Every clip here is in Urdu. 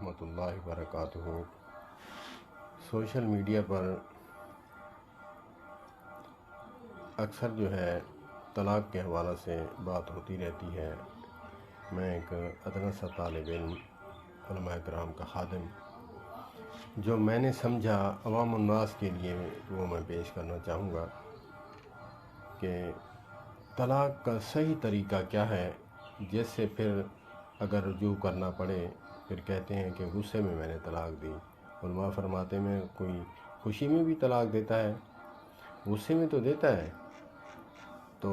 ورحمۃ اللہ وبرکاتہ۔ سوشل میڈیا پر اکثر طلاق کے حوالے سے بات ہوتی رہتی ہے۔ میں ایک ادنا سا طالب علم، علماء کرام کا خادم، جو میں نے سمجھا عوام الناس کے لیے وہ میں پیش کرنا چاہوں گا کہ طلاق کا صحیح طریقہ کیا ہے، جس سے پھر اگر رجوع کرنا پڑے پھر کہتے ہیں کہ غصے میں نے طلاق دی۔ علماء فرماتے ہیں کوئی خوشی میں بھی طلاق دیتا ہے، غصے میں تو دیتا ہے، تو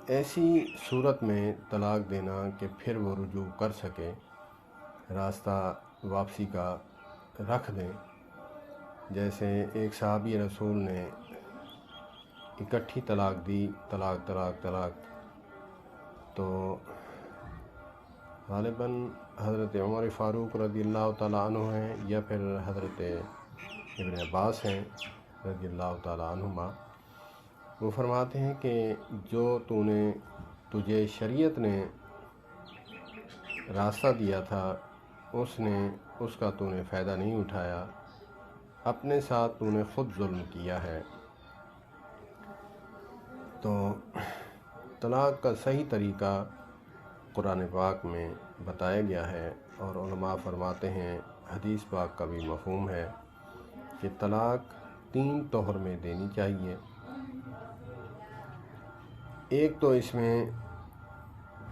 ایسی صورت میں طلاق دینا کہ پھر وہ رجوع کر سکے، راستہ واپسی کا رکھ دیں۔ جیسے ایک صحابی رسول نے اکٹھی طلاق دی، طلاق، تو غالباً حضرت عمر فاروق رضی اللہ تعالیٰ عنہ ہیں یا پھر حضرت ابن عباس ہیں رضی اللہ تعالیٰ عنہما۔ وہ فرماتے ہیں کہ جو تجھے شریعت نے راستہ دیا تھا اس کا تو نے فائدہ نہیں اٹھایا، اپنے ساتھ تو نے خود ظلم کیا ہے۔ تو طلاق کا صحیح طریقہ قرآن پاک میں بتایا گیا ہے، اور علماء فرماتے ہیں حدیث پاک کا بھی مفہوم ہے کہ طلاق 3 طہر میں دینی چاہیے۔ ایک تو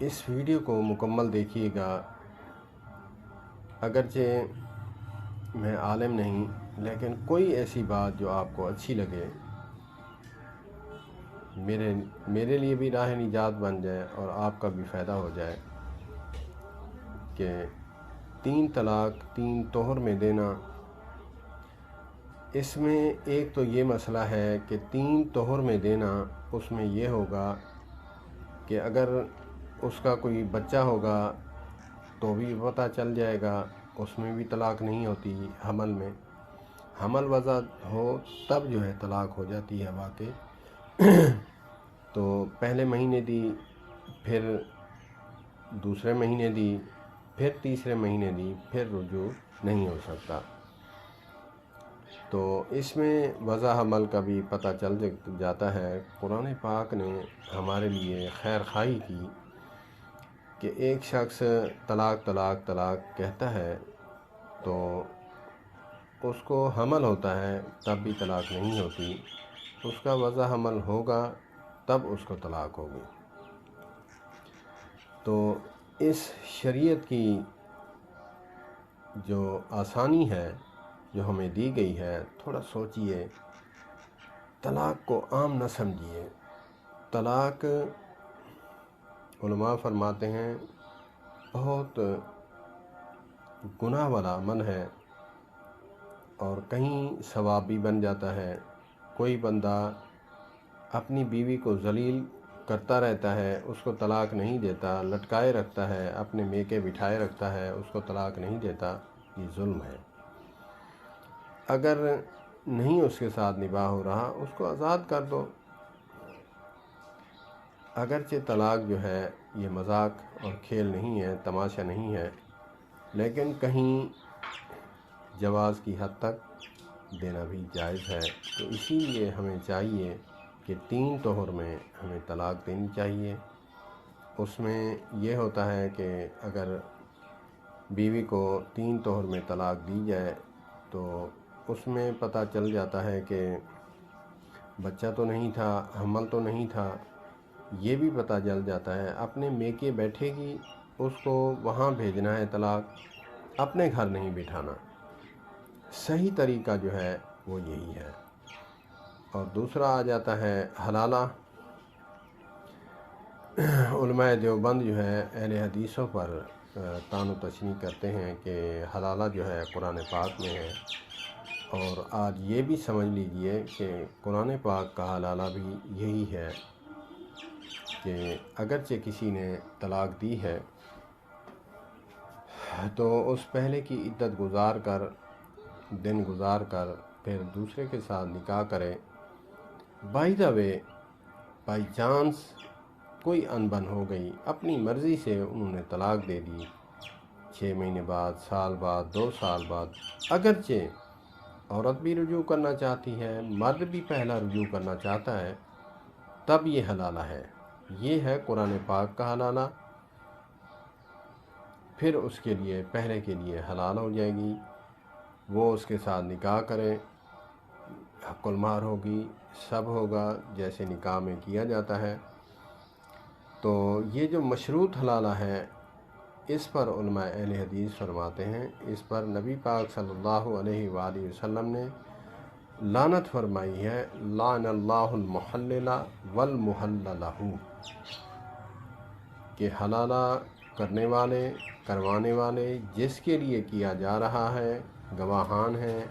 اس ویڈیو کو مکمل دیکھیے گا، اگرچہ میں عالم نہیں، لیکن کوئی ایسی بات جو آپ کو اچھی لگے، میرے لیے بھی راہ نجات بن جائے اور آپ کا بھی فائدہ ہو جائے، کہ 3 طلاق 3 طہر میں دینا۔ اس میں ایک تو یہ مسئلہ ہے کہ 3 طہر میں دینا، اس میں یہ ہوگا کہ اگر اس کا کوئی بچہ ہوگا تو بھی پتہ چل جائے گا، اس میں بھی طلاق نہیں ہوتی۔ حمل وضع ہو تب طلاق ہو جاتی ہے واقع۔ تو پہلے مہینے دی، پھر دوسرے مہینے دی، پھر تیسرے مہینے دی، پھر رجوع نہیں ہو سکتا۔ تو اس میں وضع حمل کا بھی پتہ چل جاتا ہے۔ قرآن پاک نے ہمارے لیے خیر خواہی کی کہ ایک شخص طلاق کہتا ہے تو اس کو حمل ہوتا ہے تب بھی طلاق نہیں ہوتی، اس کا وضع حمل ہوگا تب اس کو طلاق ہوگی۔ تو اس شریعت کی جو آسانی ہے جو ہمیں دی گئی ہے، تھوڑا سوچئے، طلاق کو عام نہ سمجھیے۔ طلاق علماء فرماتے ہیں بہت گناہ والا عمل ہے، اور کہیں ثواب بھی بن جاتا ہے۔ کوئی بندہ اپنی بیوی کو ذلیل کرتا رہتا ہے، اس کو طلاق نہیں دیتا، لٹکائے رکھتا ہے، اپنے میکے بٹھائے رکھتا ہے، اس کو طلاق نہیں دیتا، یہ ظلم ہے۔ اگر نہیں اس کے ساتھ نباہ ہو رہا، اس کو آزاد کر دو۔ اگرچہ طلاق یہ مذاق اور کھیل نہیں ہے، تماشا نہیں ہے، لیکن کہیں جواز کی حد تک دینا بھی جائز ہے۔ تو اسی لیے ہمیں چاہیے کہ 3 طہر میں ہمیں طلاق دینی چاہیے۔ اس میں یہ ہوتا ہے کہ اگر بیوی کو 3 طہر میں طلاق دی جائے تو اس میں پتہ چل جاتا ہے کہ بچہ تو نہیں تھا، حمل تو نہیں تھا، یہ بھی پتہ چل جاتا ہے۔ اپنے میکے بیٹھے گی، اس کو وہاں بھیجنا ہے طلاق، اپنے گھر نہیں بٹھانا۔ صحیح طریقہ وہ یہی ہے۔ اور دوسرا آ جاتا ہے حلالہ۔ علماء دیوبند اہل حدیثوں پر طعن و تشنیع کرتے ہیں کہ حلالہ قرآن پاک میں ہے، اور آج یہ بھی سمجھ لیجئے کہ قرآن پاک کا حلالہ بھی یہی ہے کہ اگرچہ کسی نے طلاق دی ہے تو اس پہلے کی عدت گزار کر، دن گزار کر، پھر دوسرے کے ساتھ نکاح کرے۔ By the way, by chance کوئی انبن ہو گئی، اپنی مرضی سے انہوں نے طلاق دے دی، 6 مہینے بعد، سال بعد، 2 سال بعد، اگرچہ عورت بھی رجوع کرنا چاہتی ہے، مرد بھی پہلا رجوع کرنا چاہتا ہے، تب یہ حلالہ ہے۔ یہ ہے قرآن پاک کا حلالہ، پھر اس کے لیے پہلے کے لیے حلال ہو جائے گی، وہ اس کے ساتھ نکاح کرے، حق المہر ہوگی، سب ہوگا جیسے نکاح میں کیا جاتا ہے۔ تو یہ جو مشروط حلالہ ہے، اس پر علماء اہل حدیث فرماتے ہیں، اس پر نبی پاک صلی اللہ علیہ وآلہ وسلم نے لعنت فرمائی ہے، لعن اللہ المحلل والمحلل لہ، کہ حلالہ کرنے والے، کروانے والے، جس کے لیے کیا جا رہا ہے، گواہان ہیں،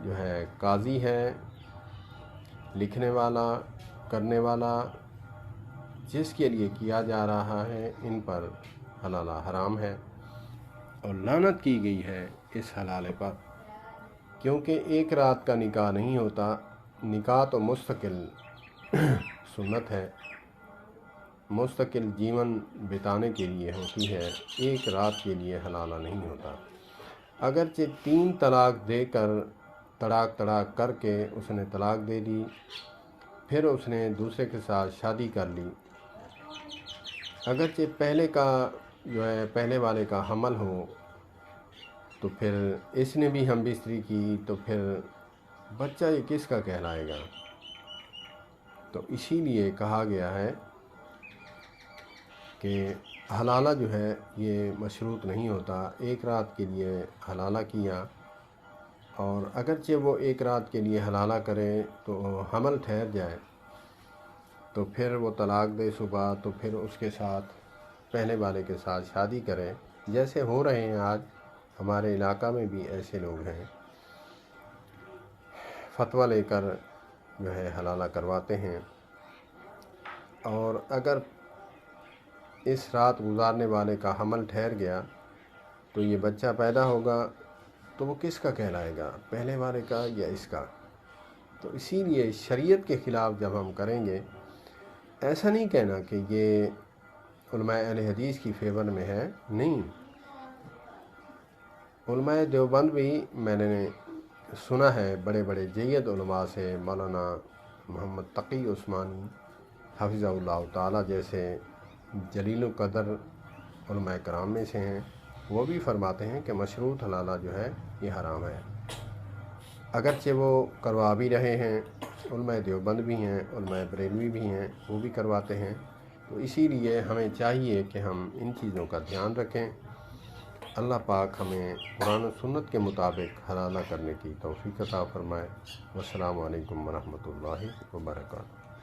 جو ہے قاضی ہے، لکھنے والا، کرنے والا، جس کے لیے کیا جا رہا ہے، ان پر حلالہ حرام ہے، اور لعنت کی گئی ہے اس حلالے پر، کیونکہ ایک رات کا نکاح نہیں ہوتا، نکاح تو مستقل سنت ہے، مستقل جیون بتانے کے لیے ہوتی ہے، ایک رات کے لیے حلالہ نہیں ہوتا۔ اگرچہ 3 طلاق دے کر، تڑاک کر کے اس نے طلاق دے دی، پھر اس نے دوسرے کے ساتھ شادی کر لی، اگرچہ پہلے والے کا حمل ہو، تو پھر اس نے بھی ہم بستری کی، تو پھر بچہ یہ کس کا کہلائے گا؟ تو اسی لیے کہا گیا ہے کہ حلالہ جو ہے یہ مشروط نہیں ہوتا، ایک رات کے لیے حلالہ کیا، اور اگرچہ وہ ایک رات کے لیے حلالہ کرے تو حمل ٹھہر جائے، تو پھر وہ طلاق دے صبح، تو پھر اس کے ساتھ پہلے والے کے ساتھ شادی کرے، جیسے ہو رہے ہیں آج ہمارے علاقہ میں بھی ایسے لوگ ہیں، فتویٰ لے کر جو ہے حلالہ کرواتے ہیں، اور اگر اس رات گزارنے والے کا حمل ٹھہر گیا تو یہ بچہ پیدا ہوگا، تو وہ کس کا کہلائے گا، پہلے والے کا یا اس کا؟ تو اسی لیے شریعت کے خلاف جب ہم کریں گے، ایسا نہیں کہنا کہ یہ علماء اہل حدیث کی فیور میں ہے، نہیں، علماء دیوبند بھی میں نے سنا ہے، بڑے بڑے جید علماء سے، مولانا محمد تقی عثمانی حفظہ اللہ تعالی جیسے جلیل القدر علماء کرام میں سے ہیں، وہ بھی فرماتے ہیں کہ مشروط حلالہ جو ہے یہ حرام ہے، اگرچہ وہ کروا بھی رہے ہیں، علماء دیوبند بھی ہیں، علماء بریلوی بھی ہیں، وہ بھی کرواتے ہیں۔ تو اسی لیے ہمیں چاہیے کہ ہم ان چیزوں کا دھیان رکھیں، اللہ پاک ہمیں قرآن و سنت کے مطابق حلالہ کرنے کی توفیق عطا فرمائے۔ والسلام علیکم ورحمۃ اللہ وبرکاتہ۔